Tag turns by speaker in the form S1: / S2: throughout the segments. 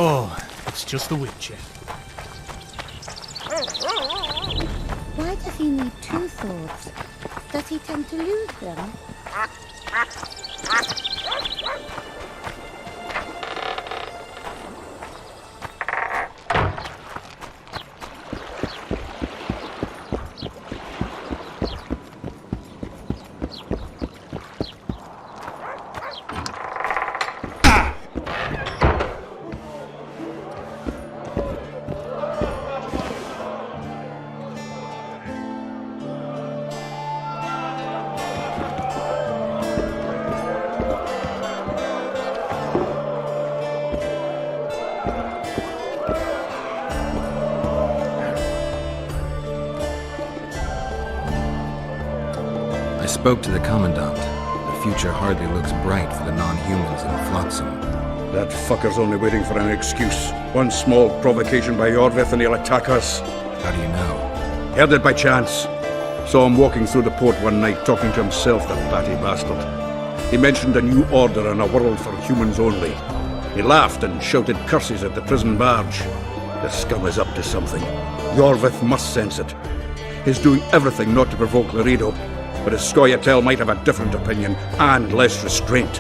S1: Oh, it's just the Witcher.
S2: Why does he need two swords? Does he tend to lose them?
S3: I spoke to the Commandant. The future hardly looks bright for the non-humans in Flotsam.
S4: That fucker's only waiting for an excuse. One small provocation by Iorveth and he'll attack us.
S3: How do you know?
S4: Heard it by chance. Saw him walking through the port one night talking to himself, the batty bastard. He mentioned a new order and a world for humans only. He laughed and shouted curses at the prison barge. The scum is up to something. Iorveth must sense it. He's doing everything not to provoke Loredo, but his Scoia'tael might have a different opinion and less restraint.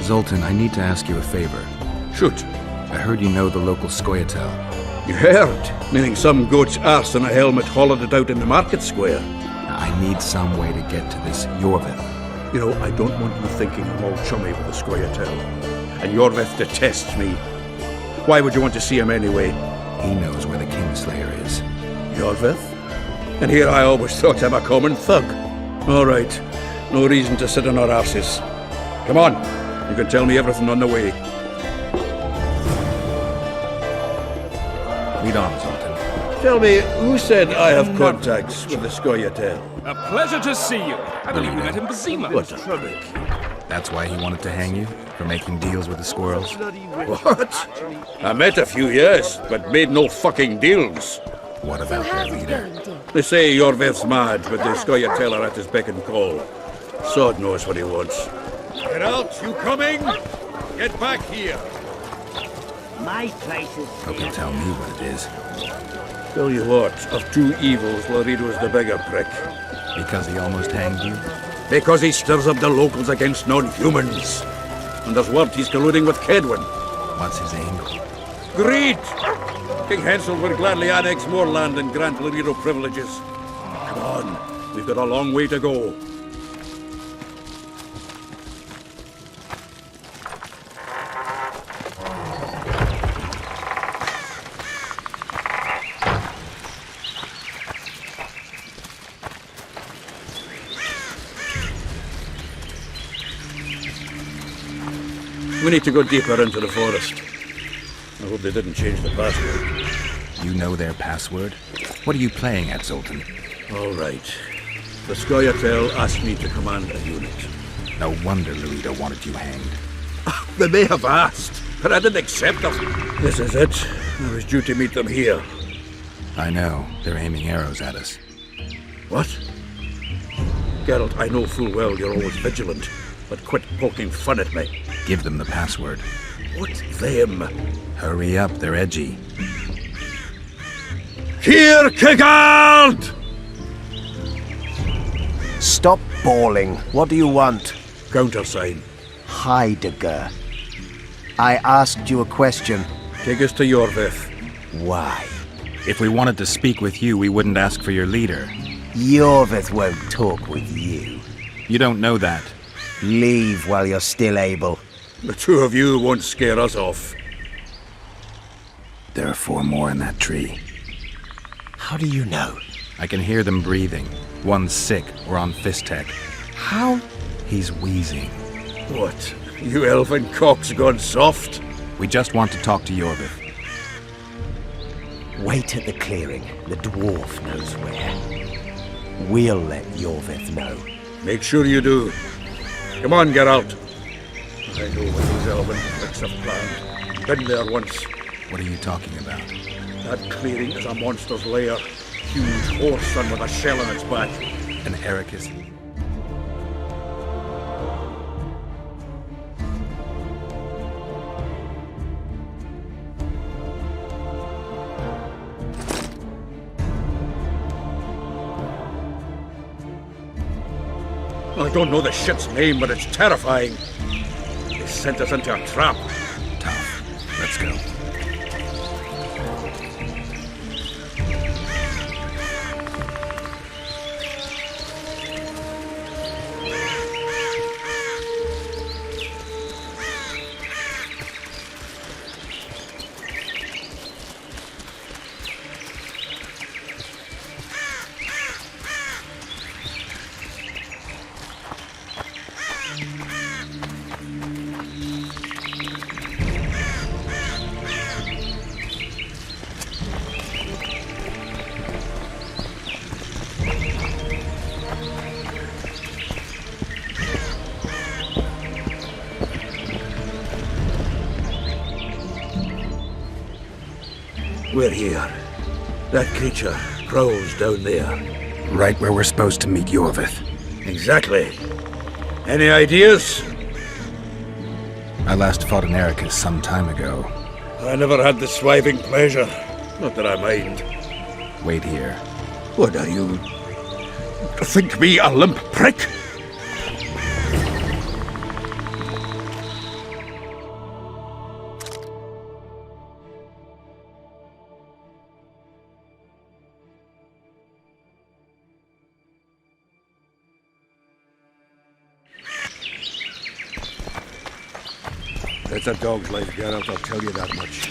S3: Zoltan, I need to ask you a favor.
S4: Shoot.
S3: I heard you know the local Scoia'tael.
S4: You heard? Meaning some goat's arse in a helmet hollowed it out in the market square.
S3: I need some way to get to this Iorveth.
S4: You know, I don't want you thinking I'm all chummy with the Scoia'tael. And Iorveth detests me. Why would you want to see him anyway?
S3: He knows where the Kingslayer is.
S4: Iorveth? And here I always thought him a common thug. All right. No reason to sit on our arses. Come on. You can tell me everything on the way.
S3: Lead on, Zoltan.
S4: Tell me, who said I have contacts with the Scoia'tael?
S1: A pleasure to see you. I believe we met in Bazima.
S4: What a trick.
S3: That's why he wanted to hang you? For making deals with the squirrels?
S4: What? I met a few, yes, but made no fucking deals.
S3: What
S2: So
S3: about their
S2: how's it
S3: leader?
S2: going, dear?
S4: They say Iorveth's mad, but the Scoia'tael are at his beck and call. Sod knows what he wants. Geralt, you coming? Get back here.
S5: My place is
S3: Okay, tell me what it is.
S4: Tell you what, of two evils, Loredo's the bigger prick.
S3: Because he almost hanged you?
S4: Because he stirs up the locals against non-humans. And there's word he's colluding with Kedwin.
S3: What's his angle?
S4: Greed! King Hansel would gladly annex more land and grant Loredo privileges. Come on, we've got a long way to go. We need to go deeper into the forest. I hope they didn't change the password.
S3: You know their password? What are you playing at, Zoltan?
S4: All right. The Scoia'tael asked me to command a unit.
S3: No wonder Loredo wanted you hanged.
S4: They may have asked, but I didn't accept them. This is it. I was due to meet them here.
S3: I know. They're aiming arrows at us.
S4: What? Geralt, I know full well you're always vigilant, but quit poking fun at me.
S3: Give them the password.
S4: What them?
S3: Hurry up, they're edgy.
S4: Here, Kigard!
S5: Stop bawling. What do you want?
S4: Countersign.
S5: Heidegger. I asked you a question.
S4: Take us to Iorveth.
S5: Why?
S3: If we wanted to speak with you, we wouldn't ask for your leader.
S5: Iorveth won't talk with you.
S3: You don't know that.
S5: Leave while you're still able.
S4: The two of you won't scare us off.
S3: There are 4 more in that tree.
S5: How do you know?
S3: I can hear them breathing. One's sick or on Fistech.
S5: How?
S3: He's wheezing.
S4: What? You elfin cock's gone soft?
S3: We just want to talk to Iorveth.
S5: Wait at the clearing. The dwarf knows where. We'll let Iorveth know.
S4: Make sure you do. Come on, Geralt. I know what these elven pricks have planned. Been there once.
S3: What are you talking about?
S4: That clearing is a monster's lair. Huge horse son with a shell on its back.
S3: An Ericus.
S4: I don't know the shit's name, but it's terrifying. They sent us into a trap.
S3: Tough. Let's go.
S4: We're here. That creature prowls down there.
S3: Right where we're supposed to meet Iorveth.
S4: Exactly. Any ideas?
S3: I last fought an Ericus some time ago.
S4: I never had the swiving pleasure. Not that I mind.
S3: Wait here.
S4: What are you? Think me a limp prick? It's a dog's life, Geralt, I'll tell you that much.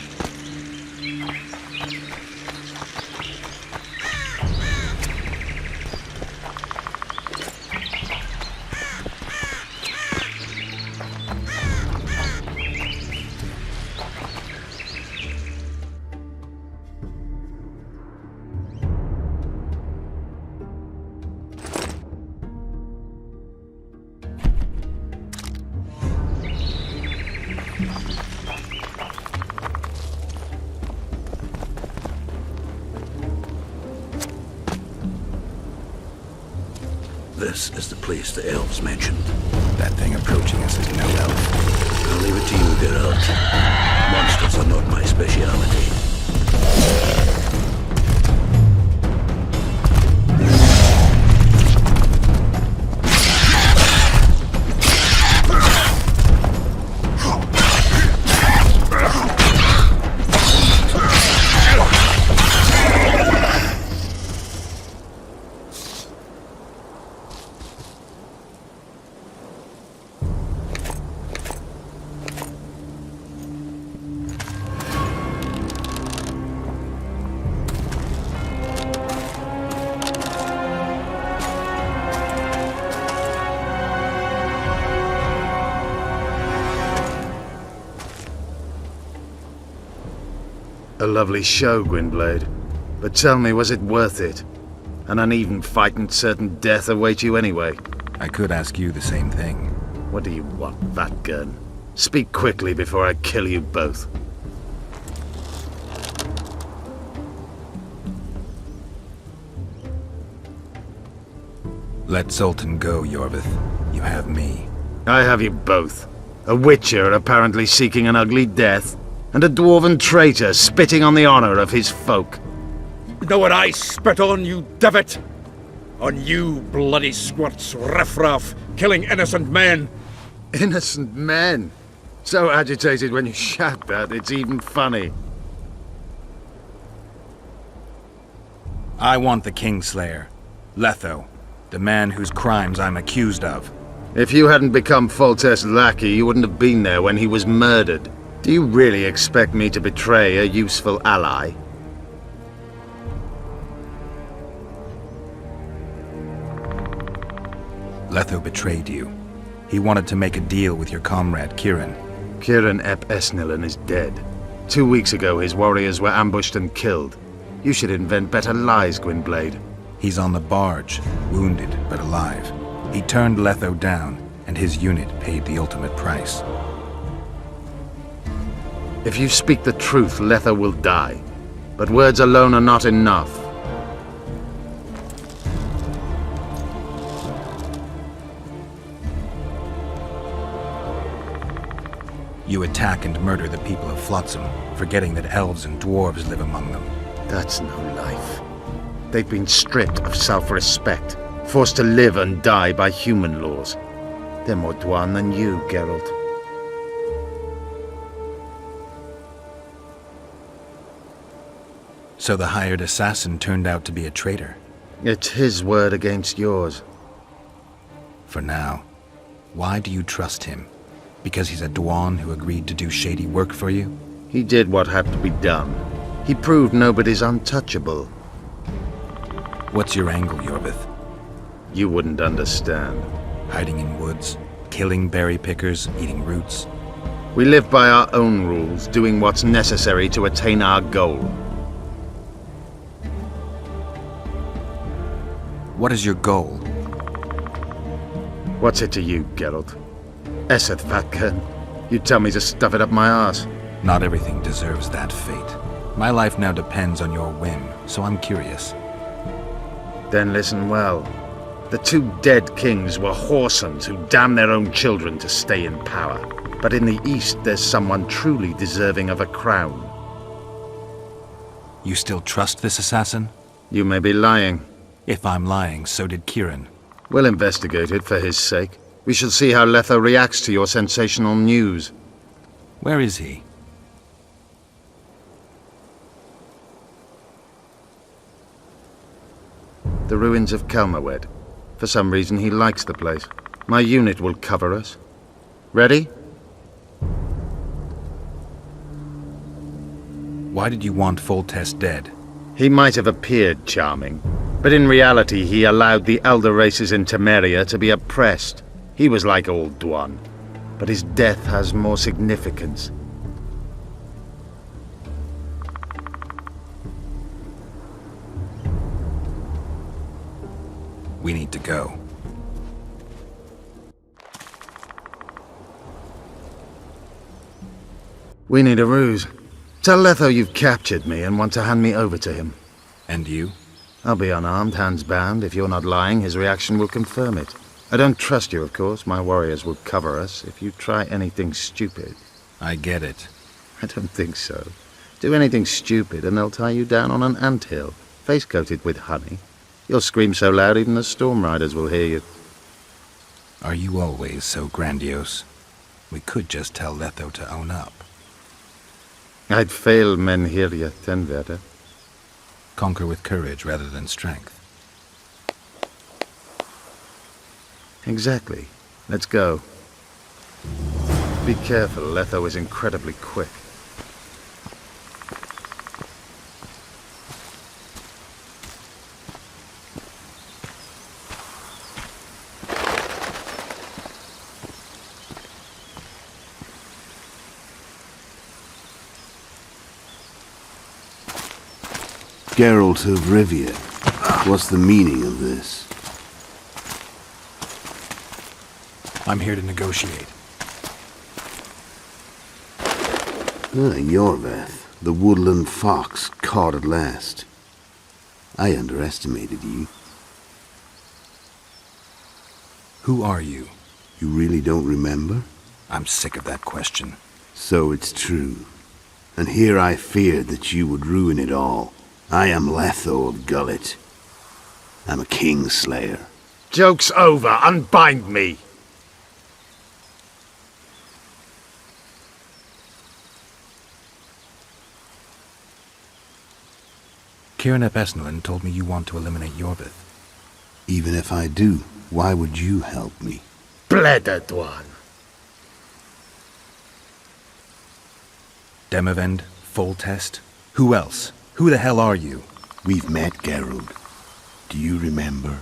S4: This is the place the elves mentioned.
S3: That thing approaching us is no elf.
S4: I'll leave it to you, Geralt. Monsters are not my speciality.
S6: A lovely show, Gwynblade. But tell me, was it worth it? An uneven fight and certain death await you anyway.
S3: I could ask you the same thing.
S6: What do you want, that gun? Speak quickly before I kill you both.
S3: Let Zoltan go, Iorveth. You have me.
S6: I have you both. A witcher apparently seeking an ugly death, and a dwarven traitor spitting on the honor of his folk.
S4: Know what I spit on, you divot? On you, bloody squirts, riffraff, killing innocent men.
S6: Innocent men? So agitated when you shout that, it's even funny.
S3: I want the Kingslayer. Letho. The man whose crimes I'm accused of.
S6: If you hadn't become Foltest's lackey, you wouldn't have been there when he was murdered. Do you really expect me to betray a useful ally?
S3: Letho betrayed you. He wanted to make a deal with your comrade, Kieran.
S6: Kieran ep Esnilin is dead. 2 weeks ago, his warriors were ambushed and killed. You should invent better lies, Gwynblade.
S3: He's on the barge, wounded but alive. He turned Letho down, and his unit paid the ultimate price.
S6: If you speak the truth, Letho will die. But words alone are not enough.
S3: You attack and murder the people of Flotsam, forgetting that elves and dwarves live among them.
S6: That's no life. They've been stripped of self-respect, forced to live and die by human laws. They're more Dwan than you, Geralt.
S3: So the hired assassin turned out to be a traitor.
S6: It's his word against yours.
S3: For now. Why do you trust him? Because he's a Dwan who agreed to do shady work for you?
S6: He did what had to be done. He proved nobody's untouchable.
S3: What's your angle, Iorveth?
S6: You wouldn't understand.
S3: Hiding in woods, killing berry pickers, eating roots.
S6: We live by our own rules, doing what's necessary to attain our goal.
S3: What is your goal?
S6: What's it to you, Geralt? Esseth Fatken. You tell me to stuff it up my arse.
S3: Not everything deserves that fate. My life now depends on your whim, so I'm curious.
S6: Then listen well. The two dead kings were whoresomes who damned their own children to stay in power. But in the East, there's someone truly deserving of a crown.
S3: You still trust this assassin?
S6: You may be lying.
S3: If I'm lying, so did Kieran.
S6: We'll investigate it for his sake. We shall see how Letho reacts to your sensational news.
S3: Where is he?
S6: The ruins of Kelmawed. For some reason, he likes the place. My unit will cover us. Ready?
S3: Why did you want Foltest dead?
S6: He might have appeared charming, but in reality he allowed the elder races in Temeria to be oppressed. He was like old Dwan, but his death has more significance.
S3: We need to go.
S6: We need a ruse. Tell Letho you've captured me and want to hand me over to him.
S3: And you?
S6: I'll be unarmed, hands bound. If you're not lying, his reaction will confirm it. I don't trust you, of course. My warriors will cover us if you try anything stupid.
S3: I get it.
S6: I don't think so. Do anything stupid and they'll tie you down on an anthill, face-coated with honey. You'll scream so loud even the storm riders will hear you.
S3: Are you always so grandiose? We could just tell Letho to own up.
S6: I'd fail men here yet, Tenverder.
S3: Conquer with courage rather than strength.
S6: Exactly. Let's go. Be careful, Letho is incredibly quick.
S7: Geralt of Rivia. What's the meaning of this?
S3: I'm here to negotiate.
S7: Iorveth, the woodland fox caught at last. I underestimated you.
S3: Who are you?
S7: You really don't remember?
S3: I'm sick of that question.
S7: So it's true. And here I feared that you would ruin it all. I am Letho of Gullet. I'm a Kingslayer.
S6: Joke's over! Unbind me!
S3: Kieran ep Esnalin told me you want to eliminate Iorveth.
S7: Even if I do, why would you help me?
S6: Bled one.
S3: Demavend? Foltest? Who else? Who the hell are you?
S7: We've met, Geralt. Do you remember?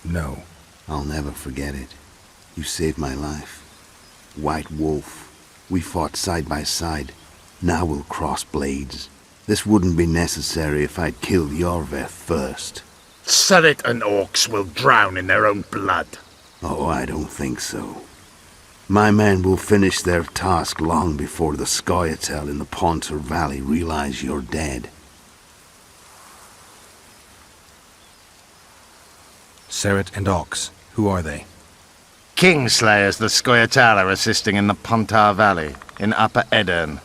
S3: No.
S7: I'll never forget it. You saved my life. White Wolf. We fought side by side. Now we'll cross blades. This wouldn't be necessary if I'd killed Iorveth first.
S6: Surret and orcs will drown in their own blood.
S7: Oh, I don't think so. My men will finish their task long before the Scoia'tael in the Pontar Valley realize you're dead.
S3: Surret and Ox. Who are they?
S6: Kingslayers the Scoia'tael are assisting in the Pontar Valley, in Upper Edirn.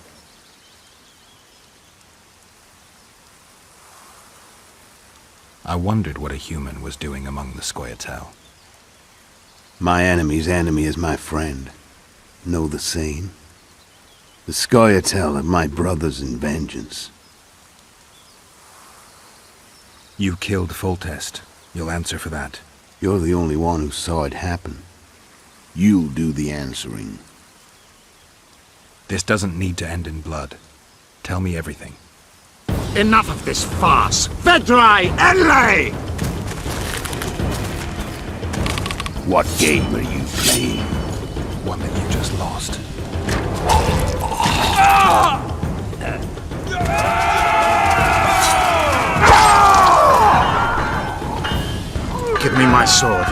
S3: I wondered what a human was doing among the Scoia'tael.
S7: My enemy's enemy is my friend. Know the saying? The Scoia'tael are my brothers in vengeance.
S3: You killed Foltest. You'll answer for that.
S7: You're the only one who saw it happen. You'll do the answering.
S3: This doesn't need to end in blood. Tell me everything.
S6: Enough of this farce! Vedrai Enlay!
S7: What game are you playing?
S3: One that you just lost.
S6: Give me my sword.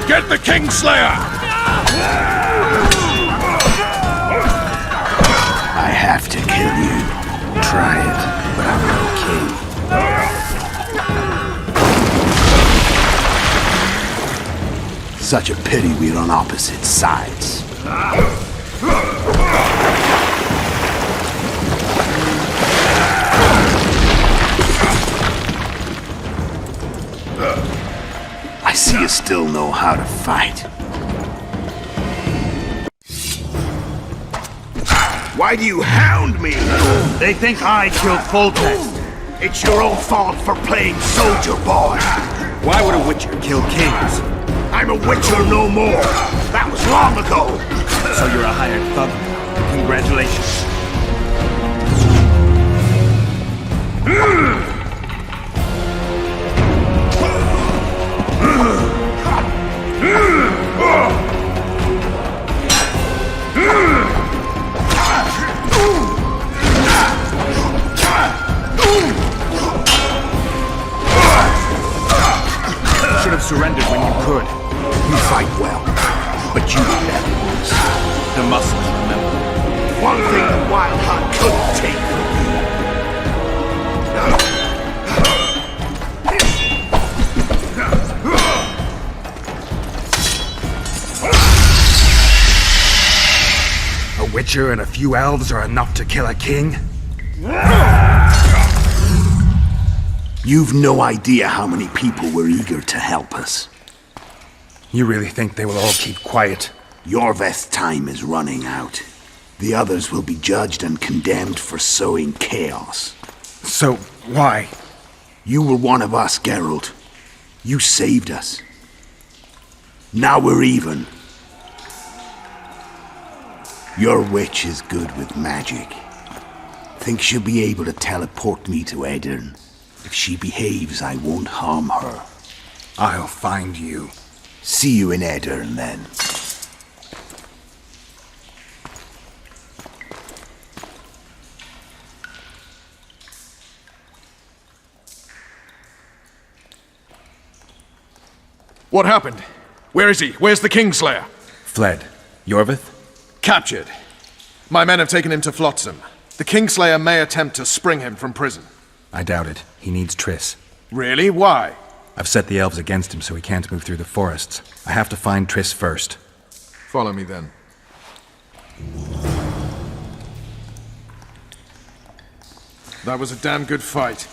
S4: Get the Kingslayer!
S7: I have to kill you. Try it, but I'm no king. Such a pity we're on opposite sides. I see you still know how to fight. Why do you hound me?
S5: They think I killed Foltest.
S7: It's your own fault for playing soldier boy.
S5: Why would a witcher kill kings?
S7: I'm a witcher no more. That was long ago.
S5: So you're a hired thug. Congratulations.
S7: Should have surrendered when you could. You fight well, but you never once.
S5: The muscles, remember.
S7: One thing the Wild Hunt couldn't take from
S3: A witcher and a few elves are enough to kill a king?
S7: You've no idea how many people were eager to help us.
S3: You really think they will all keep quiet?
S7: Iorveth's time is running out. The others will be judged and condemned for sowing chaos.
S3: So, why?
S7: You were one of us, Geralt. You saved us. Now we're even. Your witch is good with magic. Think she'll be able to teleport me to Aedirn. If she behaves, I won't harm her.
S3: I'll find you.
S7: See you in Aedirn, then.
S8: What happened? Where is he? Where's the Kingslayer?
S3: Fled. Iorveth?
S8: Captured. My men have taken him to Flotsam. The Kingslayer may attempt to spring him from prison.
S3: I doubt it. He needs Triss.
S8: Really? Why?
S3: I've set the elves against him so he can't move through the forests. I have to find Triss first.
S8: Follow me then. That was a damn good fight.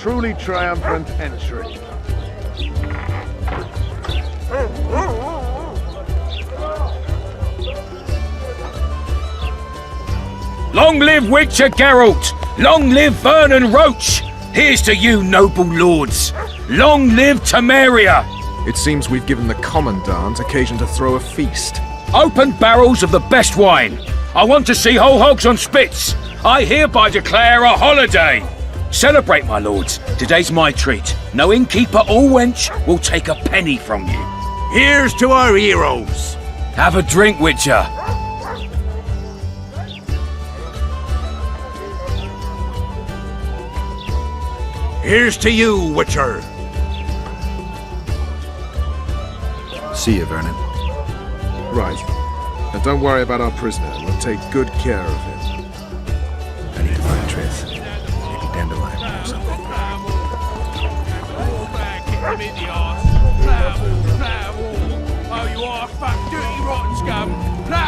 S6: truly triumphant entry.
S1: Long live Witcher Geralt! Long live Vernon Roche! Here's to you, noble lords! Long live Temeria!
S8: It seems we've given the Commandant occasion to throw a feast.
S1: Open barrels of the best wine! I want to see whole hogs on spits! I hereby declare a holiday! Celebrate, my lords. Today's my treat. No innkeeper or wench will take a penny from you.
S4: Here's to our heroes!
S1: Have a drink, Witcher.
S4: Here's to you, Witcher!
S3: See you, Vernon.
S8: Right. And don't worry about our prisoner. We'll take good care of him.
S3: I need to find Triss. Maybe Dandelion or something.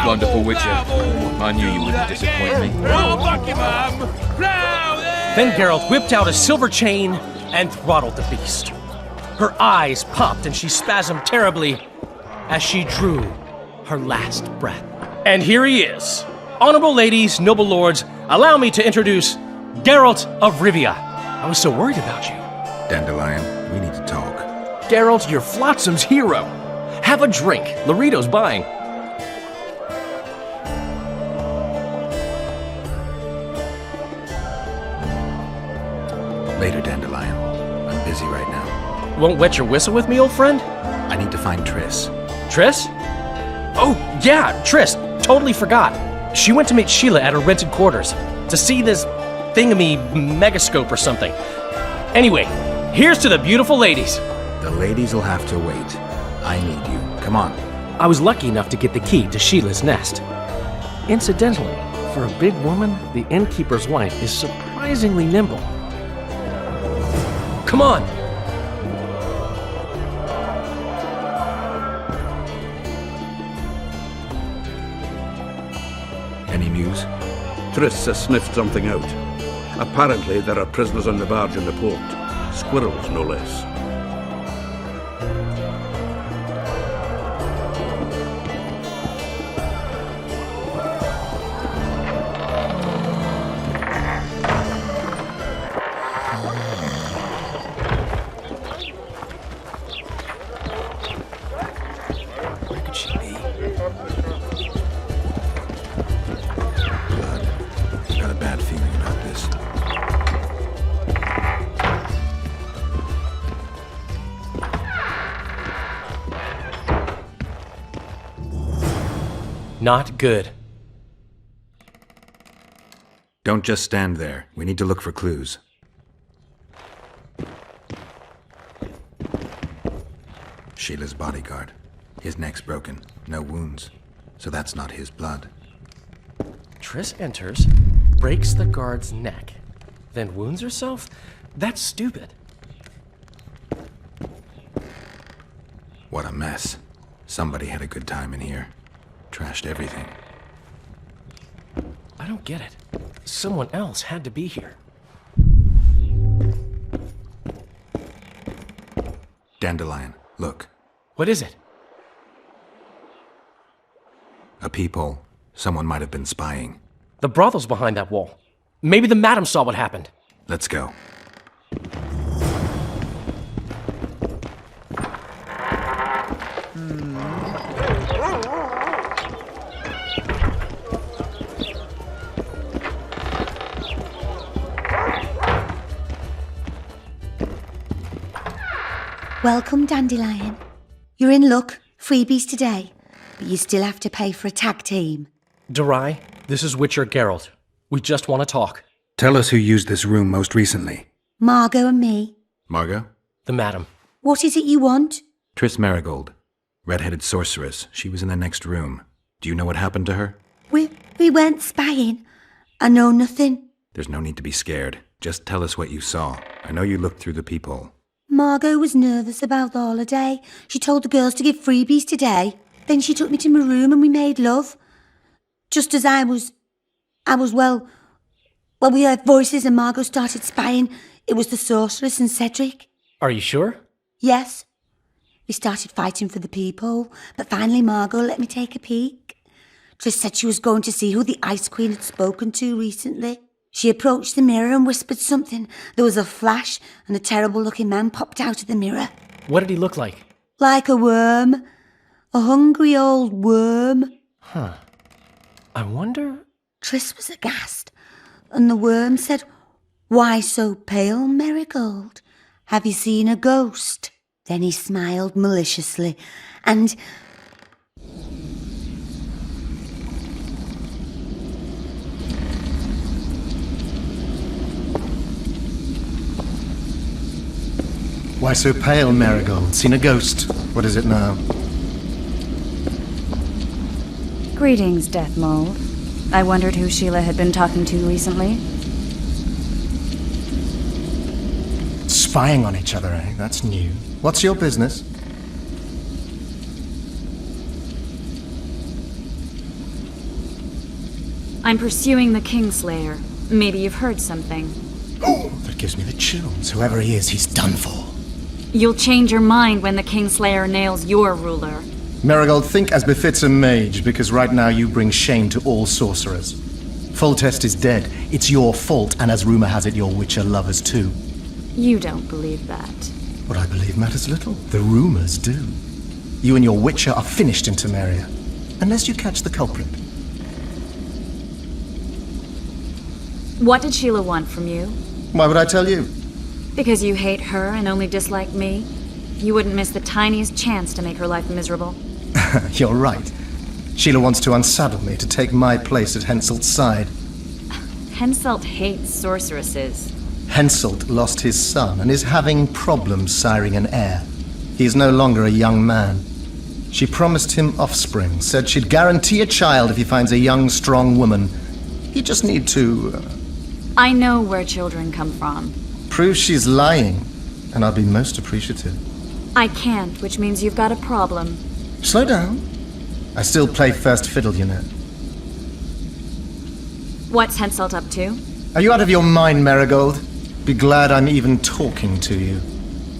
S1: Wonderful Witcher. I knew you wouldn't disappoint me.
S9: Then Geralt whipped out a silver chain and throttled the beast. Her eyes popped and she spasmed terribly as she drew her last breath. And here he is. Honorable ladies, noble lords, allow me to introduce Geralt of Rivia. I was so worried about you.
S3: Dandelion, we need to talk.
S9: Geralt, you're Flotsam's hero. Have a drink. Loredo's buying.
S3: Later, Dandelion. I'm busy right now.
S9: Won't wet your whistle with me, old friend?
S3: I need to find Triss.
S9: Triss? Oh, yeah, Triss. Totally forgot. She went to meet Sheila at her rented quarters to see this thingamy megascope or something. Anyway, here's to the beautiful ladies.
S3: The ladies will have to wait. I need you. Come on.
S9: I was lucky enough to get the key to Sheila's nest. Incidentally, for a big woman, the innkeeper's wife is surprisingly nimble. Come on!
S3: Any news?
S4: Triss has sniffed something out. Apparently, there are prisoners on the barge in the port. Squirrels, no less.
S3: Where could she be? Blood. Got a bad feeling about this.
S9: Not good.
S3: Don't just stand there. We need to look for clues. Sheila's bodyguard. His neck's broken. No wounds. So that's not his blood.
S9: Triss enters, breaks the guard's neck, then wounds herself? That's stupid.
S3: What a mess. Somebody had a good time in here. Trashed everything.
S9: I don't get it. Someone else had to be here.
S3: Dandelion, look.
S9: What is it?
S3: A peephole. Someone might have been spying.
S9: The brothel's behind that wall. Maybe the madam saw what happened.
S3: Let's go.
S2: Welcome, Dandelion. You're in luck. Freebies today. But you still have to pay for a tag team.
S9: Durai, this is Witcher Geralt. We just want to talk.
S3: Tell us who used this room most recently.
S2: Margot and me.
S3: Margot?
S9: The madam.
S2: What is it you want?
S3: Triss Marigold. Red-headed sorceress. She was in the next room. Do you know what happened to her?
S2: We weren't spying. I know nothing.
S3: There's no need to be scared. Just tell us what you saw. I know you looked through the peephole.
S2: Margot was nervous about the holiday. She told the girls to give freebies today. Then she took me to my room and we made love. Just as we heard voices and Margot started spying. It was the sorceress and Cedric.
S9: Are you sure?
S2: Yes. We started fighting for the people, but finally Margot let me take a peek. Triss said she was going to see who the Ice Queen had spoken to recently. She approached the mirror and whispered something. There was a flash, and a terrible-looking man popped out of the mirror.
S9: What did he look like?
S2: Like a worm. A hungry old worm.
S9: Huh. I wonder...
S2: Triss was aghast, and the worm said, "Why so pale, Marigold? Have you seen a ghost?" Then he smiled maliciously, and...
S10: Why so pale, Marigold? Seen a ghost? What is it now?
S11: Greetings, Death Mold. I wondered who Sheila had been talking to recently.
S10: Spying on each other, eh? That's new. What's your business?
S11: I'm pursuing the Kingslayer. Maybe you've heard something.
S10: Oh, that gives me the chills. Whoever he is, he's done for.
S11: You'll change your mind when the Kingslayer nails your ruler.
S10: Marigold, think as befits a mage, because right now you bring shame to all sorcerers. Foltest is dead. It's your fault, and as rumor has it, your Witcher lovers too.
S11: You don't believe that.
S10: What I believe matters little. The rumors do. You and your Witcher are finished in Temeria, unless you catch the culprit.
S11: What did Sheila want from you?
S10: Why would I tell you?
S11: Because you hate her and only dislike me? You wouldn't miss the tiniest chance to make her life miserable.
S10: You're right. Sheila wants to unsaddle me to take my place at Henselt's side.
S11: Henselt hates sorceresses.
S10: Henselt lost his son and is having problems siring an heir. He is no longer a young man. She promised him offspring, said she'd guarantee a child if he finds a young, strong woman. You just need to...
S11: I know where children come from.
S10: Prove she's lying, and I'll be most appreciative.
S11: I can't, which means you've got a problem.
S10: Slow down. I still play first fiddle, you know.
S11: What's Henselt up to?
S10: Are you out of your mind, Marigold? Be glad I'm even talking to you.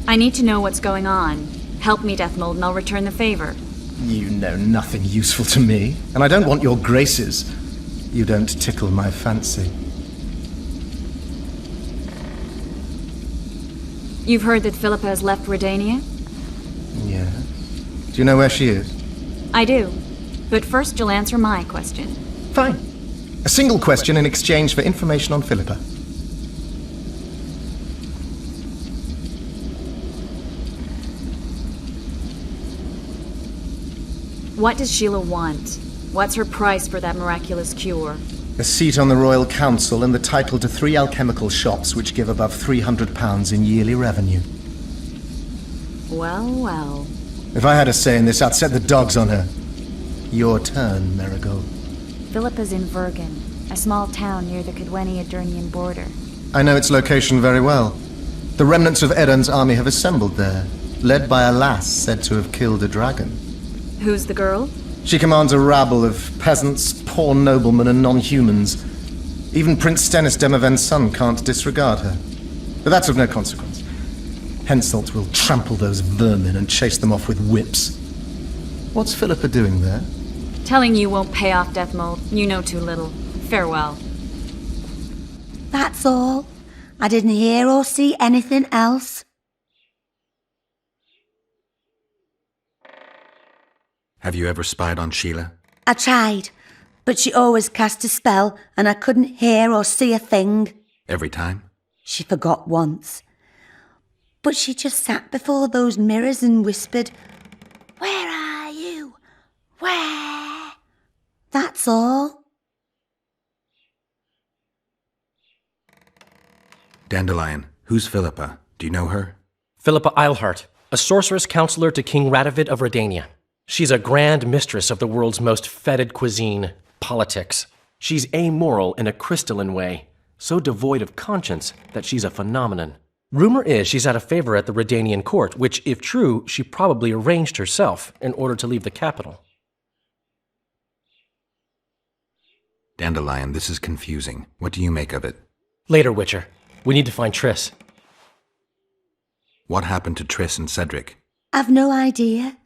S11: I need to know what's going on. Help me, Deathmold, and I'll return the favor.
S10: You know nothing useful to me, and I don't want your graces. You don't tickle my fancy.
S11: You've heard that Philippa has left Redania?
S10: Yeah. Do you know where she is?
S11: I do. But first you'll answer my question.
S10: Fine. A single question in exchange for information on Philippa.
S11: What does Sheila want? What's her price for that miraculous cure?
S10: A seat on the Royal Council and the title to 3 alchemical shops which give above £300 in yearly revenue.
S11: Well, well.
S10: If I had a say in this, I'd set the dogs on her. Your turn, Marigold.
S11: Philippa's in Vergen, a small town near the Cadweni-Adurnian border.
S10: I know its location very well. The remnants of Eden's army have assembled there, led by a lass said to have killed a dragon.
S11: Who's the girl?
S10: She commands a rabble of peasants, poor noblemen, and non-humans. Even Prince Stennis Demaven's son can't disregard her. But that's of no consequence. Henselt will trample those vermin and chase them off with whips. What's Philippa doing there?
S11: Telling you won't pay off, Deathmold. You know too little. Farewell.
S2: That's all. I didn't hear or see anything else.
S3: Have you ever spied on Sheila?
S2: I tried, but she always cast a spell and I couldn't hear or see a thing.
S3: Every time?
S2: She forgot once. But she just sat before those mirrors and whispered, "Where are you? Where?" That's all.
S3: Dandelion, who's Philippa? Do you know her?
S9: Philippa Eilhart, a sorceress counselor to King Radovid of Redania. She's a grand mistress of the world's most fetid cuisine, politics. She's amoral in a crystalline way, so devoid of conscience that she's a phenomenon. Rumor is she's out of favor at the Redanian court, which, if true, she probably arranged herself in order to leave the capital.
S3: Dandelion, this is confusing. What do you make of it?
S9: Later, Witcher. We need to find Triss.
S3: What happened to Triss and Cedric?
S2: I've no idea.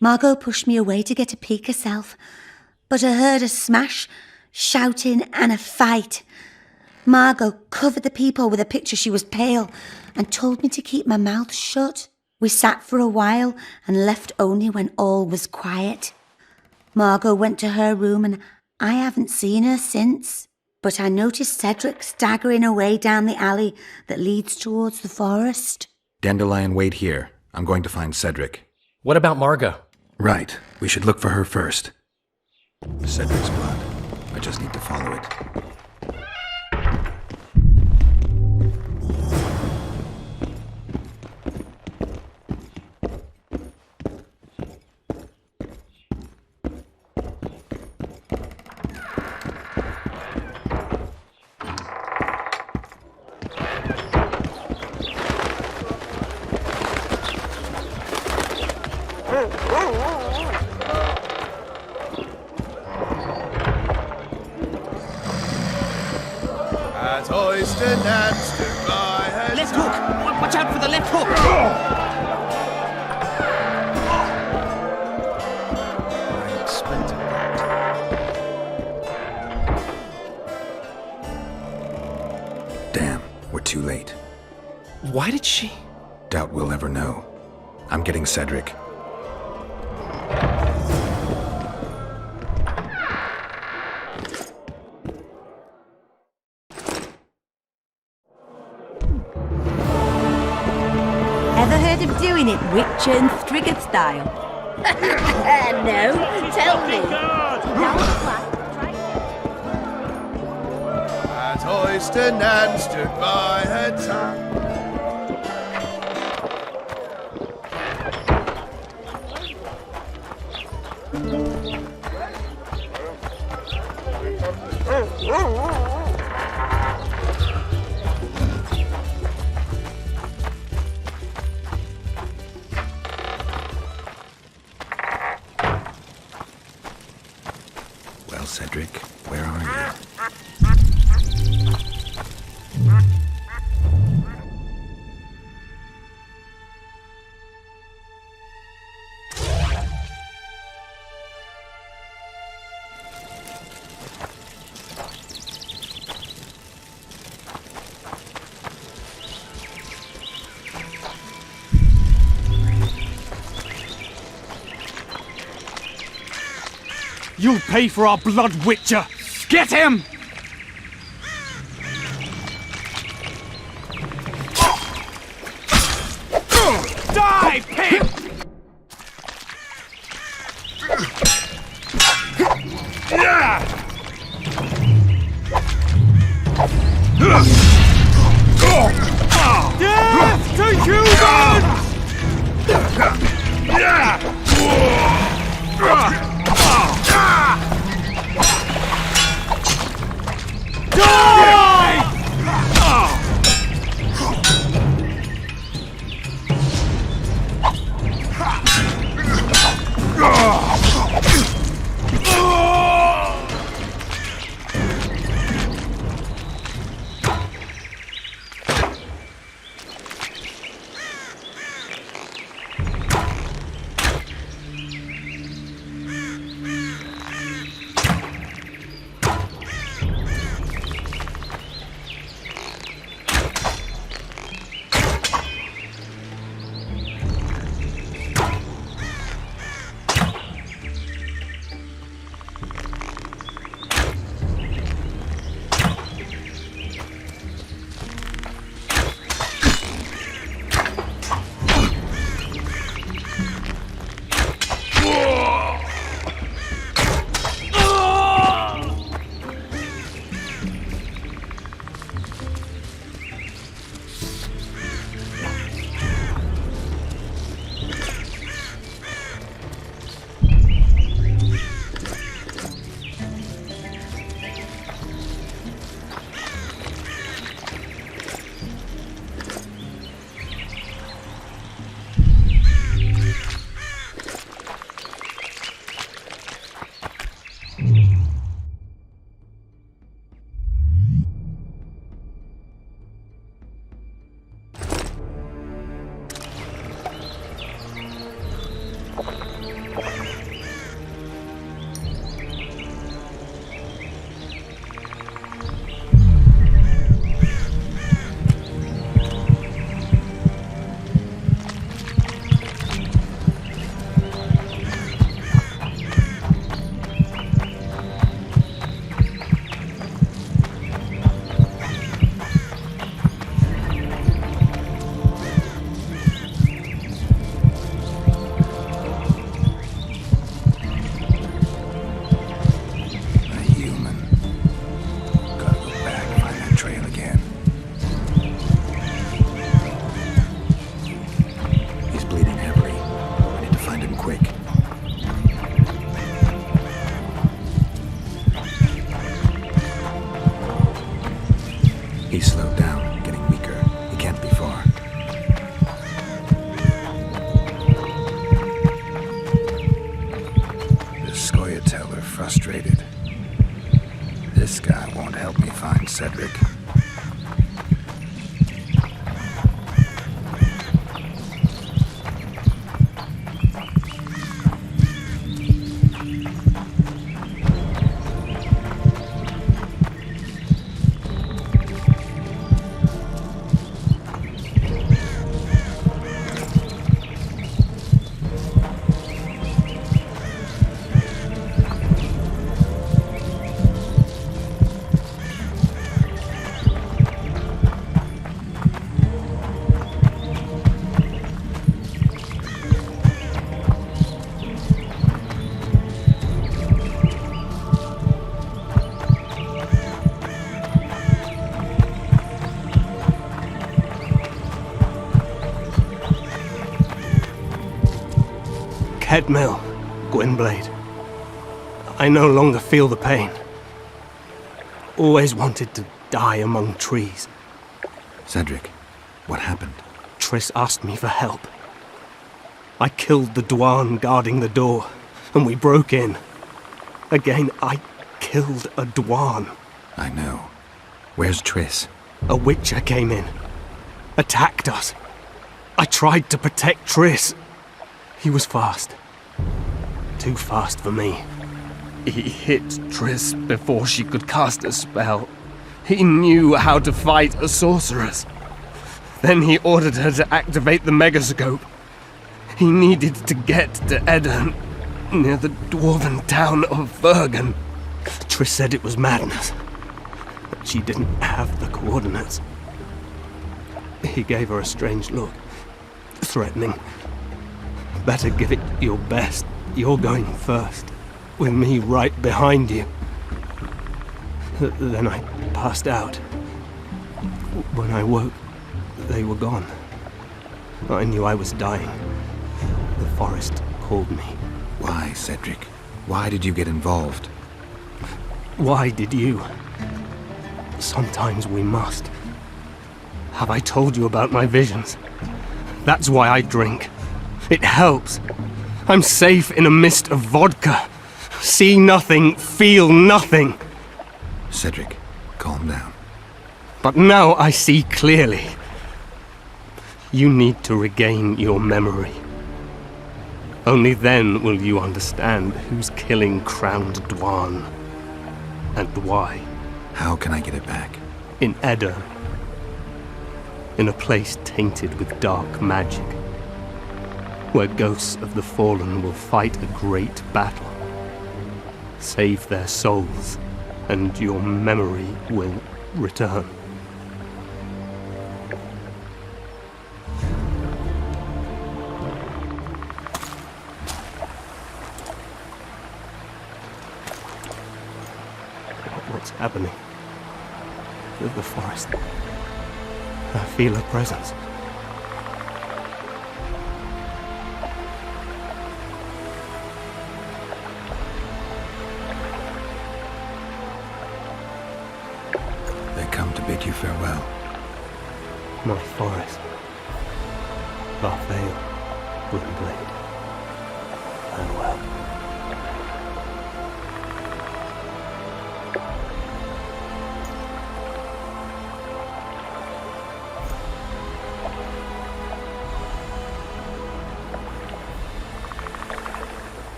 S2: Margot pushed me away to get a peek herself, but I heard a smash, shouting and a fight. Margot covered the peephole with a picture. She was pale and told me to keep my mouth shut. We sat for a while and left only when all was quiet. Margot went to her room and I haven't seen her since. But I noticed Cedric staggering away down the alley that leads towards the forest.
S3: Dandelion, wait here. I'm going to find Cedric.
S9: What about Margot?
S3: Right. We should look for her first. Cedric's blood. I just need to follow it.
S9: Left hook! Watch out for the left hook!
S6: I expected that.
S3: Damn, we're too late.
S9: Why did she?
S3: Doubt we'll ever know. I'm getting Cedric.
S12: Ever heard of doing it Witcher and Striggett style? No, tell me.
S8: At Oyster Nan stood by her tongue.
S3: Well, Cedric, where are you?
S1: You'll pay for our blood, Witcher! Get him! Die, pig! Death to humans!
S3: He's slowed down, getting weaker. He can't be far. The Scoia'tael are frustrated. This guy won't help me find Cedric.
S9: Headmill, Gwynblade. I no longer feel the pain. Always wanted to die among trees.
S3: Cedric, what happened?
S9: Triss asked me for help. I killed the Dwan guarding the door, and we broke in. Again, I killed a Dwan.
S3: I know. Where's Triss?
S9: A Witcher came in, attacked us. I tried to protect Triss. He was fast. Too fast for me. He hit Triss before she could cast a spell. He knew how to fight a sorceress. Then he ordered her to activate the megascope. He needed to get to Edda, near the dwarven town of Bergen. Triss said it was madness, but she didn't have the coordinates. He gave her a strange look, threatening. Better give it your best. You're going first, with me right behind you. Then I passed out. When I woke, they were gone. I knew I was dying. The forest called me.
S3: Why, Cedric? Why did you get involved?
S9: Why did you? Sometimes we must. Have I told you about my visions? That's why I drink. It helps. I'm safe in a mist of vodka. See nothing, feel nothing.
S3: Cedric, calm down.
S9: But now I see clearly. You need to regain your memory. Only then will you understand who's killing Crowned Dwan. And why.
S3: How can I get it back?
S9: In Edda. In a place tainted with dark magic. Where ghosts of the fallen will fight a great battle. Save their souls, and your memory will return. What's happening? With the forest. I feel a presence.
S3: Bid you farewell.
S9: My forest. Brothel, Gwynblade. Farewell.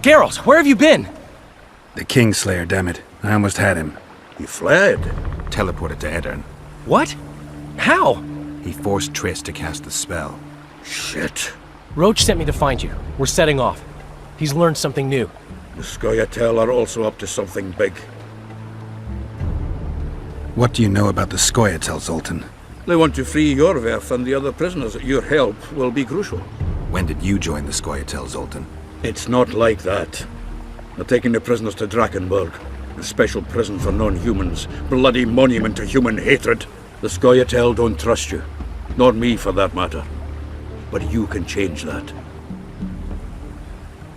S9: Geralt, where have you been?
S3: The Kingslayer, damn it. I almost had him.
S4: He fled.
S3: Teleported to Edirn.
S9: What? How?
S3: He forced Triss to cast the spell.
S4: Shit.
S9: Roche sent me to find you. We're setting off. He's learned something new.
S4: The Scoia'tael are also up to something big.
S3: What do you know about the Scoia'tael, Zoltan?
S4: They want to free Iorveth and the other prisoners. Your help will be crucial.
S3: When did you join the Scoia'tael, Zoltan?
S4: It's not like that. They're taking the prisoners to Drakenberg, a special prison for non-humans, bloody monument to human hatred. The Scoia'tael don't trust you. Nor me, for that matter. But you can change that.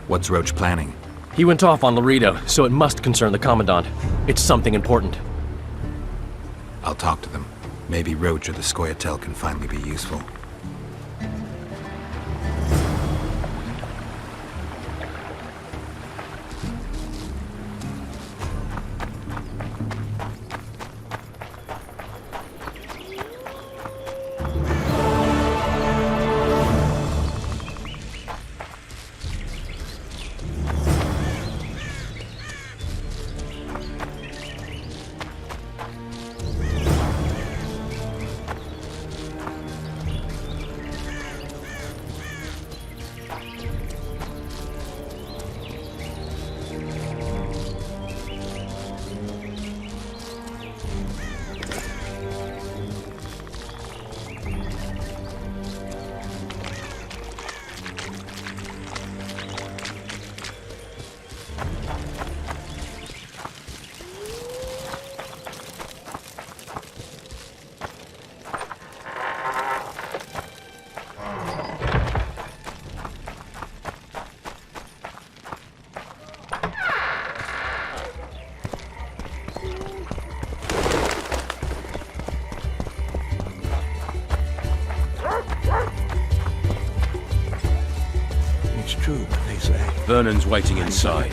S3: What's Roche planning?
S9: He went off on Loredo, so it must concern the Commandant. It's something important.
S3: I'll talk to them. Maybe Roche or the Scoia'tael can finally be useful.
S1: True, what they say. Vernon's waiting inside.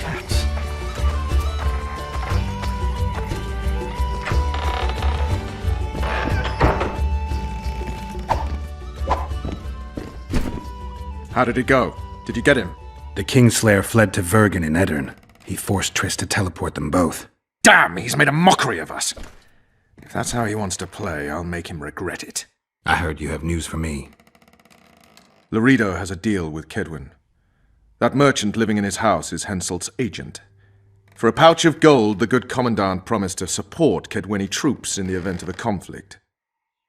S8: How did it go? Did you get him?
S3: The Kingslayer fled to Vergen in Edirn. He forced Triss to teleport them both.
S8: Damn, he's made a mockery of us. If that's how he wants to play, I'll make him regret it.
S3: I heard you have news for me.
S8: Loredo has a deal with Kedwin. That merchant living in his house is Henselt's agent. For a pouch of gold, the good Commandant promised to support Kedwini troops in the event of a conflict.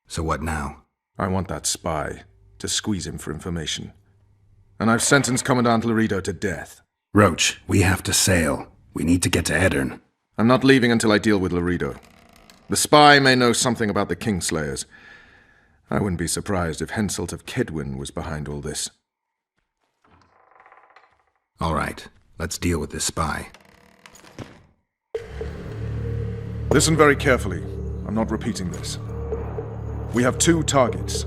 S3: So what now?
S8: I want that spy, to squeeze him for information. And I've sentenced Commandant Loredo to death.
S3: Roche, we have to sail. We need to get to Edirn.
S8: I'm not leaving until I deal with Loredo. The spy may know something about the Kingslayers. I wouldn't be surprised if Henselt of Kedwin was behind all this.
S3: All right, let's deal with this spy.
S8: Listen very carefully. I'm not repeating this. We have two targets.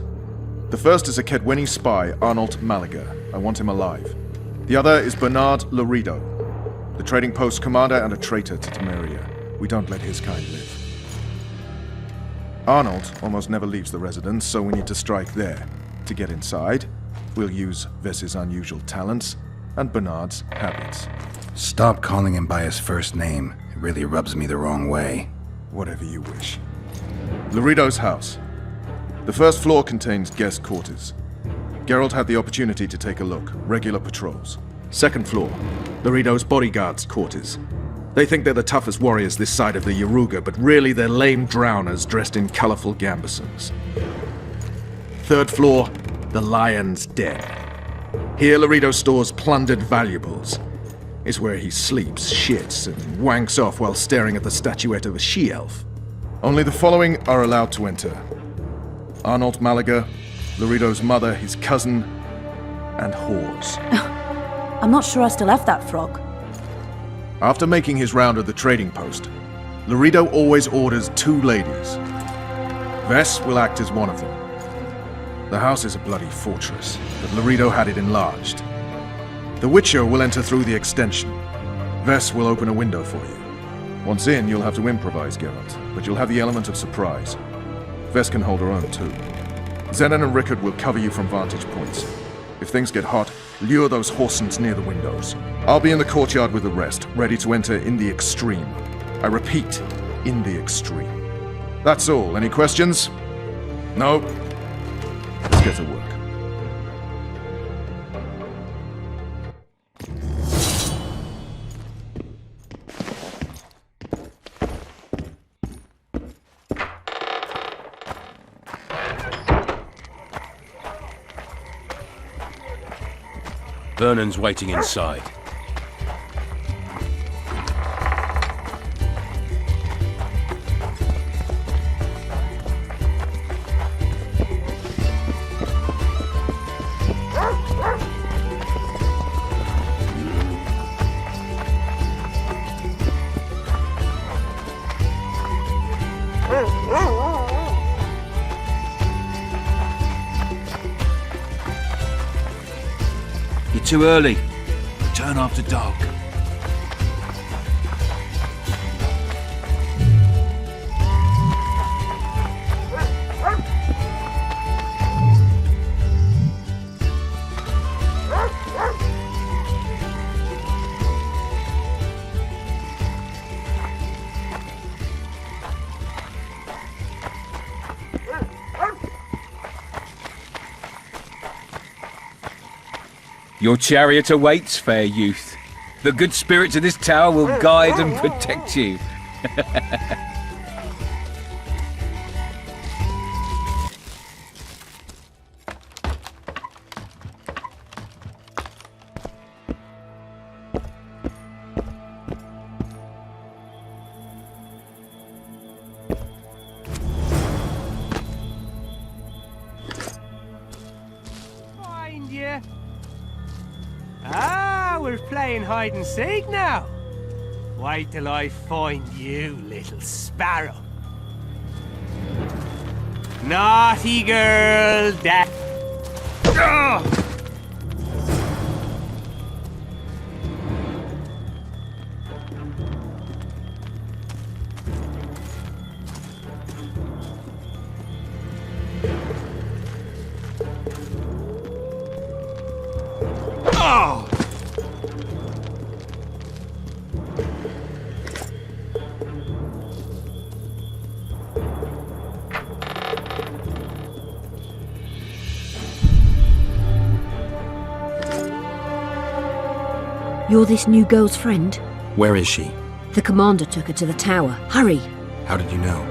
S8: The first is a Kedwini spy, Arnold Malaga. I want him alive. The other is Bernard Loredo, the trading post commander and a traitor to Temeria. We don't let his kind live. Arnold almost never leaves the residence, so we need to strike there. To get inside, we'll use Vess's unusual talents and Bernard's habits.
S3: Stop calling him by his first name. It really rubs me the wrong way.
S8: Whatever you wish. Loredo's house. The first floor contains guest quarters. Geralt had the opportunity to take a look. Regular patrols. Second floor, Loredo's bodyguards' quarters. They think they're the toughest warriors this side of the Yaruga, but really they're lame drowners dressed in colorful gambesons. Third floor, the Lion's Den. Here Loredo stores plundered valuables. It's where he sleeps, shits, and wanks off while staring at the statuette of a she-elf. Only the following are allowed to enter. Arnold Malaga, Loredo's mother, his cousin, and whores.
S12: I'm not sure I still have that frog.
S8: After making his round of the trading post, Loredo always orders 2 ladies. Vess will act as one of them. The house is a bloody fortress, but Loredo had it enlarged. The Witcher will enter through the extension. Vess will open a window for you. Once in, you'll have to improvise, Geralt, but you'll have the element of surprise. Vess can hold her own, too. Zenon and Rickard will cover you from vantage points. If things get hot, lure those Horsens near the windows. I'll be in the courtyard with the rest, ready to enter in the extreme. I repeat, in the extreme. That's all. Any questions? No? Let's get to work.
S1: Vernon's waiting inside. You're too early. Return after dark. Your chariot awaits, fair youth. The good spirits of this tower will guide and protect you.
S13: Find you. Ah, we're playing hide and seek now. Wait till I find you, little sparrow. Naughty girl, that. Oh!
S12: You're this new girl's friend?
S3: Where is she?
S12: The commander took her to the tower. Hurry!
S3: How did you know?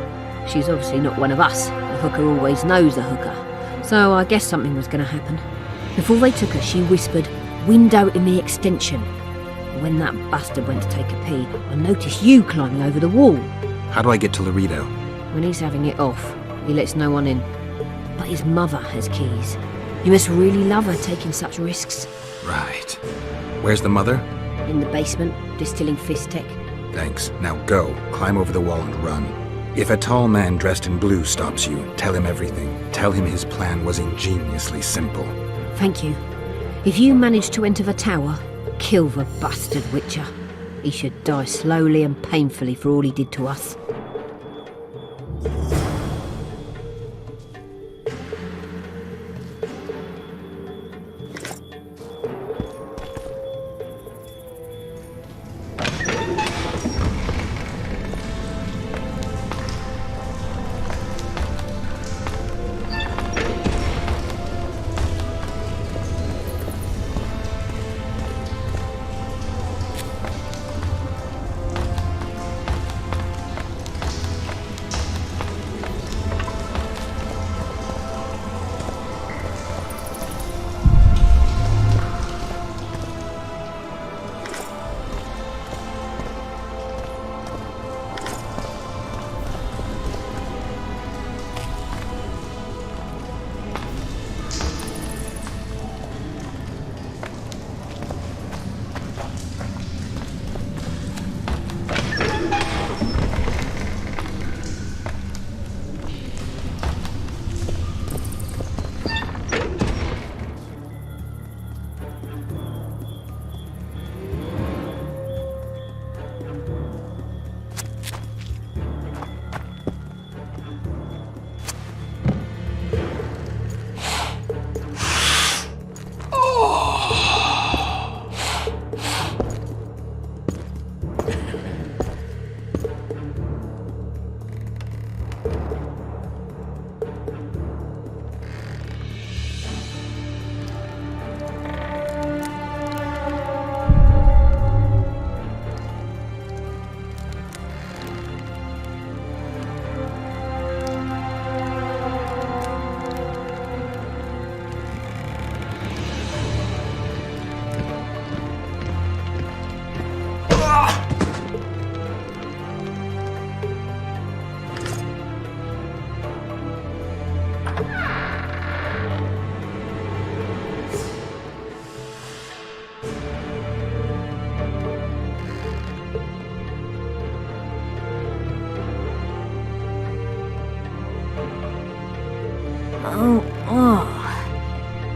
S12: She's obviously not one of us. The hooker always knows a hooker. So I guess something was going to happen. Before they took her, she whispered, "Window in the extension." When that bastard went to take a pee, I noticed you climbing over the wall.
S3: How do I get to Loredo?
S12: When he's having it off, he lets no one in. But his mother has keys. You must really love her taking such risks.
S3: Right. Where's the mother?
S12: In the basement, distilling Fistech.
S3: Thanks. Now go. Climb over the wall and run. If a tall man dressed in blue stops you, tell him everything. Tell him his plan was ingeniously simple.
S12: Thank you. If you manage to enter the tower, kill the bastard Witcher. He should die slowly and painfully for all he did to us.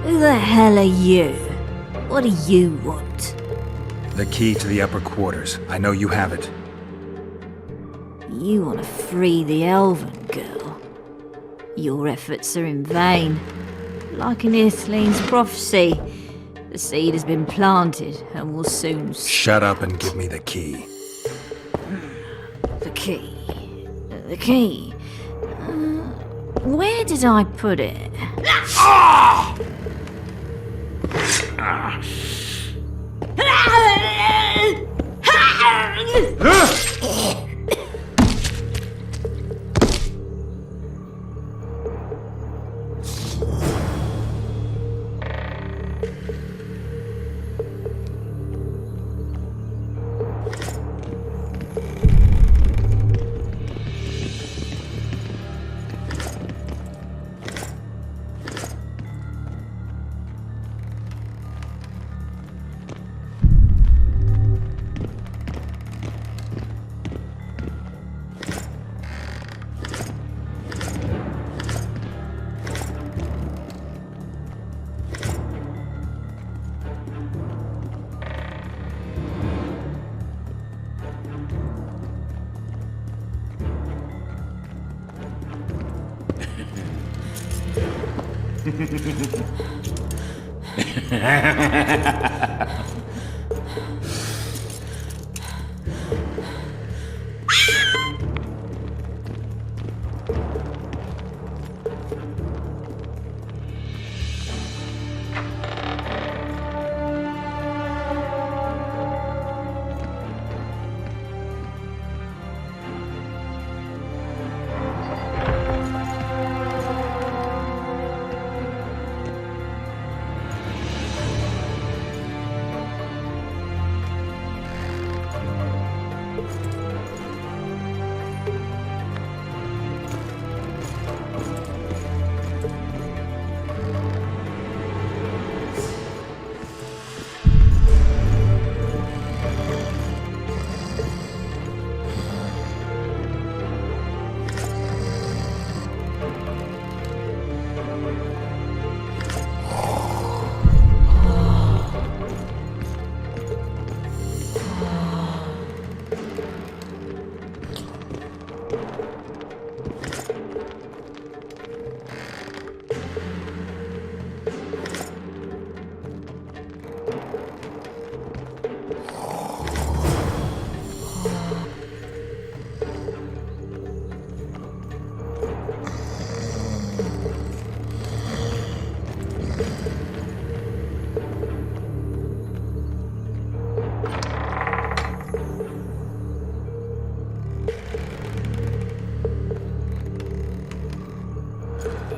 S12: Who the hell are you? What do you want?
S3: The key to the upper quarters. I know you have it.
S12: You want to free the elven girl. Your efforts are in vain. Like in Ithleen's prophecy, the seed has been planted and will soon...
S3: Shut up and give me the key.
S12: The key. The key. Where did I put it?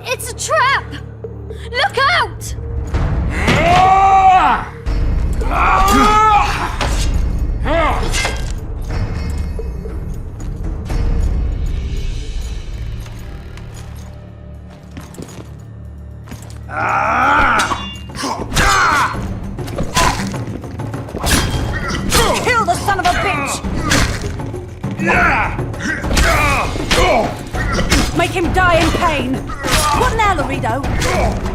S11: It's a trap! Look out!
S2: Kill the son of a bitch! Make him die in pain! What now, Loredo?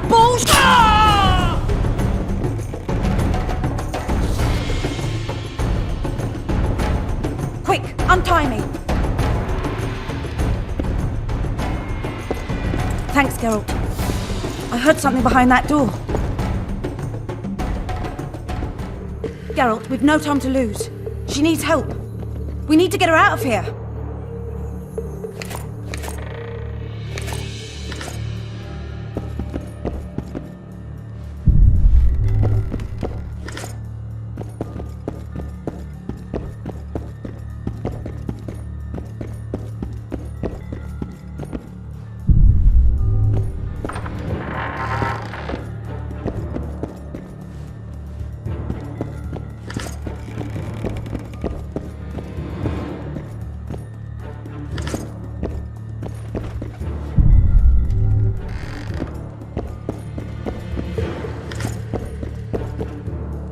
S2: Balls! Quick, untie me! Thanks, Geralt. I heard something behind that door. Geralt, we've no time to lose. She needs help. We need to get her out of here.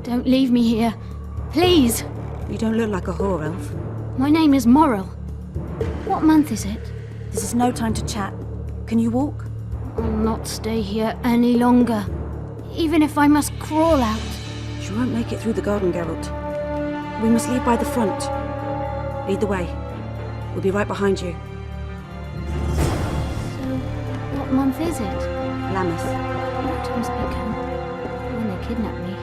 S11: Don't leave me here. Please.
S2: You don't look like a whore elf.
S11: My name is Morrill. What month is it?
S2: This is no time to chat. Can you walk?
S12: I'll not stay here any longer, even if I must crawl out.
S14: She won't make it through the garden, Geralt. We must leave by the front. Lead the way. We'll be right behind you.
S12: So, what month is it?
S14: Lambeth.
S12: Autumn's begun. When they kidnapped me,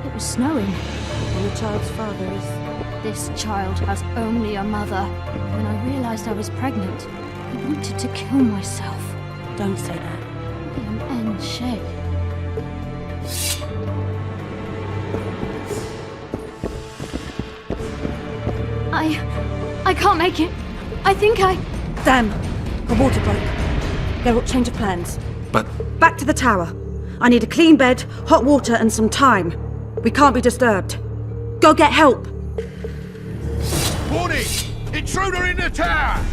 S12: it was snowing.
S14: And the child's father is...
S12: This child has only a mother. When I realized I was pregnant, I wanted to kill myself.
S14: Don't say that.
S12: And Shay. I can't make it. I think I...
S14: Damn! A water broke. Geralt, change of plans.
S3: But...
S14: Back to the tower. I need a clean bed, hot water, and some time. We can't be disturbed. Go get help!
S4: Warning! Intruder in the tower!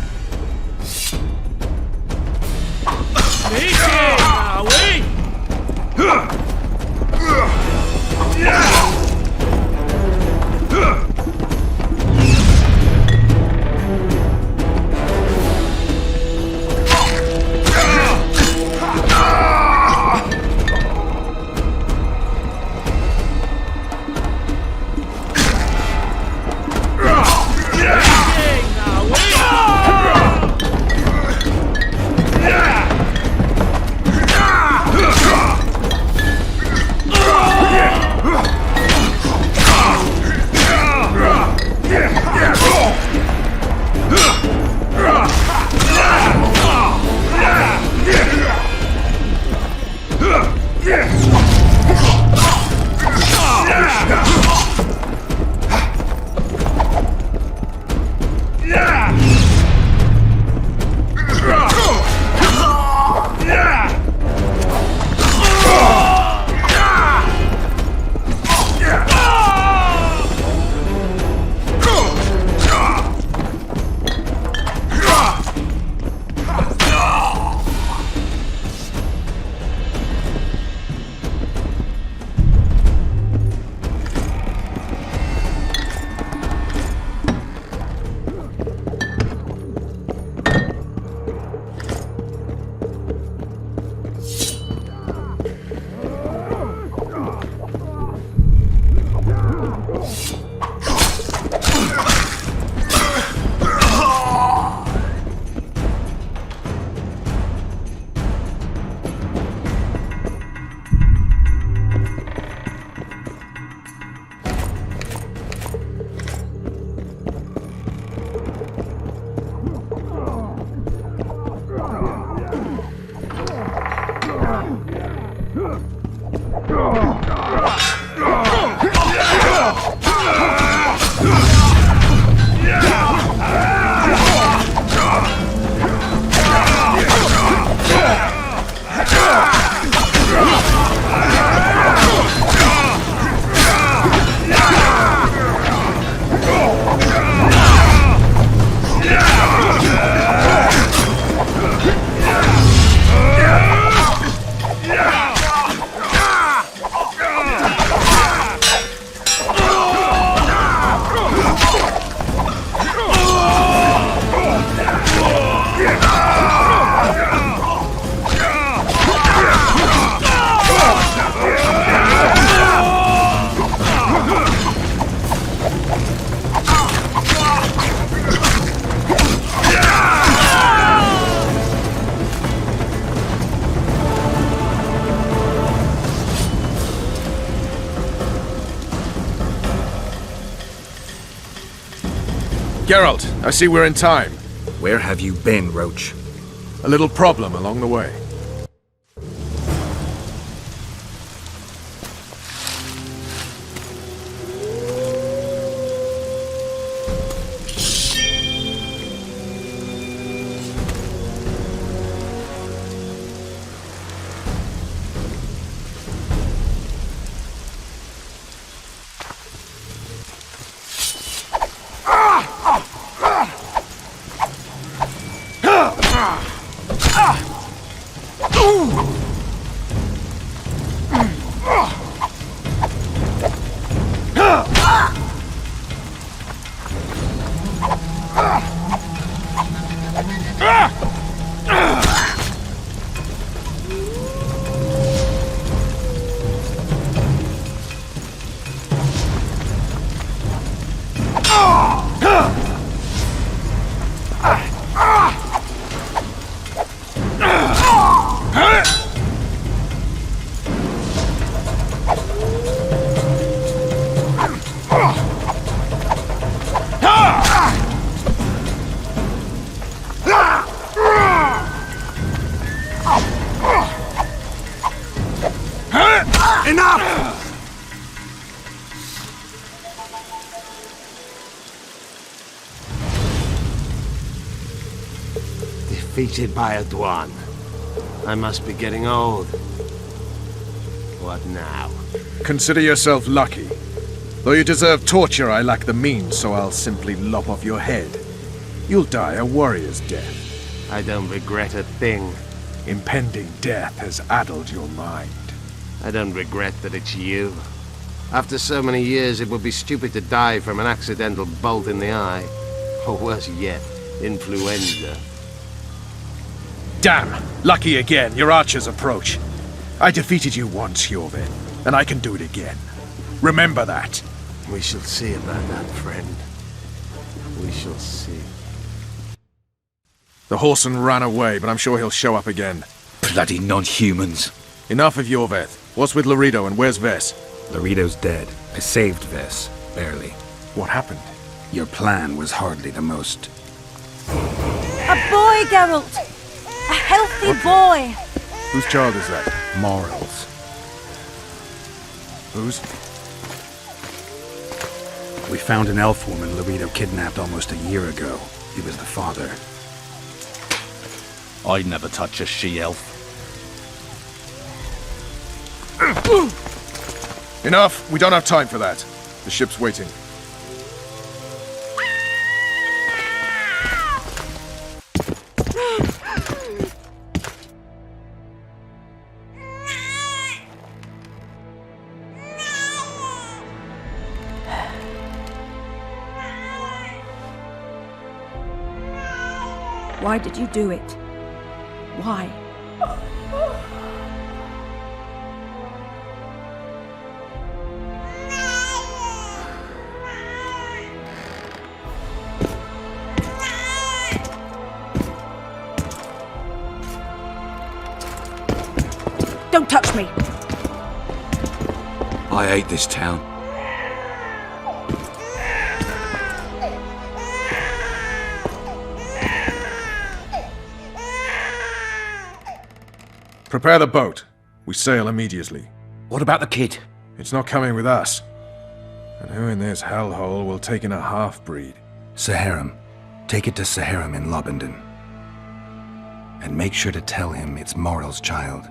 S8: Geralt, I see we're in time.
S3: Where have you been, Roche?
S8: A little problem along the way.
S5: defeated by a Dwan. I must be getting old. What now?
S8: Consider yourself lucky. Though you deserve torture, I lack the means, so I'll simply lop off your head. You'll die a warrior's death.
S5: I don't regret a thing.
S8: Impending death has addled your mind.
S5: I don't regret that it's you. After so many years, it would be stupid to die from an accidental bolt in the eye. Or worse yet, influenza.
S8: Damn! Lucky again, your archers approach. I defeated you once, Iorveth, and I can do it again. Remember that.
S5: We shall see about that, friend. We shall see.
S8: The horseman ran away, but I'm sure he'll show up again.
S1: Bloody non-humans.
S8: Enough of Iorveth. What's with Loredo and where's Vess?
S3: Loredo's dead. I saved Vess, barely.
S8: What happened?
S3: Your plan was hardly the most.
S14: A boy, Geralt! A healthy boy!
S8: Whose child is that?
S3: Morals.
S8: Whose?
S3: We found an elf woman Loredo kidnapped almost a year ago. He was the father.
S1: I'd never touch a she-elf.
S8: Enough! We don't have time for that. The ship's waiting.
S14: Why did you do it? Why? Don't touch me!
S1: I hate this town.
S8: Prepare the boat. We sail immediately.
S1: What about the kid?
S8: It's not coming with us. And who in this hellhole will take in a half-breed?
S3: Saharim. Take it to Saharim in Lobenden. And make sure to tell him it's Moral's child.